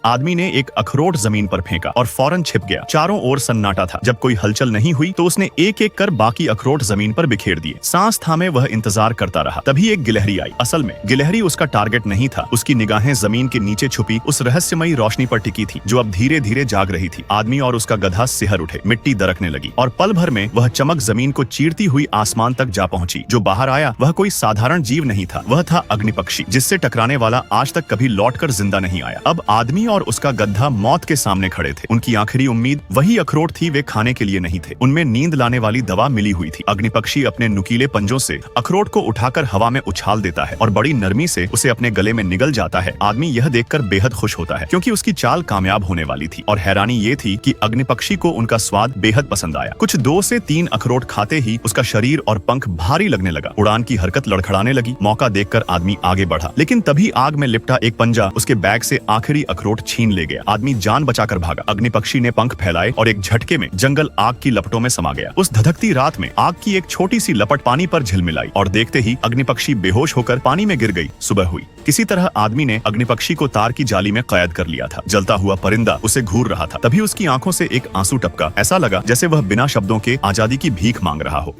आदमी ने एक अखरोट जमीन पर फेंका और फौरन छिप गया। चारों ओर सन्नाटा था। जब कोई हलचल नहीं हुई तो उसने एक एक कर बाकी अखरोट जमीन पर बिखेर दिए। सांस थामे वह इंतजार करता रहा। तभी एक गिलहरी आई। असल में गिलहरी उसका टारगेट नहीं था। उसकी निगाहें जमीन के नीचे छुपी उस रहस्यमयी रोशनी पर टिकी थी जो अब धीरे धीरे जाग रही थी। आदमी और उसका गधा सिहर उठे। मिट्टी दरकने लगी और पल भर में वह चमक जमीन को चीरती हुई आसमान तक जा पहुंची। जो बाहर आया वह कोई साधारण जीव नहीं था, वह था अग्निपक्षी, जिससे टकराने वाला आज तक कभी लौटकर जिंदा नहीं आया। अब आदमी और उसका गधा मौत के सामने खड़े थे। उनकी आखिरी उम्मीद वही अखरोट थी, वे खाने के लिए नहीं थे। उनमें नींद लाने वाली दवा मिली हुई थी। अग्निपक्षी अपने नुकीले पंजों से अखरोट को उठाकर हवा में उछाल देता है और बड़ी नरमी से उसे अपने गले में निगल जाता है। आदमी यह देखकर बेहद खुश होता है क्योंकि उसकी चाल कामयाब होने वाली थी। और हैरानी ये थी कि अग्निपक्षी को उनका स्वाद बेहद पसंद आया। कुछ 2 से 3 अखरोट खाते ही उसका शरीर और पंख भारी लगने लगा। उड़ान की हरकत लड़खड़ाने लगी। मौका देखकर आदमी आगे बढ़ा, लेकिन तभी आग में लिपटा एक पंजा उसके बैग से आखिरी अखरोट छीन ले गया। आदमी जान बचाकर भागा। अग्निपक्षी ने पंख फैलाए और एक झटके में जंगल आग की लपटों में समा गया। उस धधकती रात में आग की एक छोटी सी लपट पानी पर झिलमिलाई और देखते ही अग्निपक्षी बेहोश होकर पानी में गिर गई। सुबह हुई। किसी तरह आदमी ने अग्निपक्षी को तार की जाली में कैद कर लिया था। जलता हुआ परिंदा उसे घूर रहा था। तभी उसकी आंखों से एक आंसू टपका। ऐसा लगा जैसे वह बिना शब्दों के आजादी की भीख मांग रहा हो।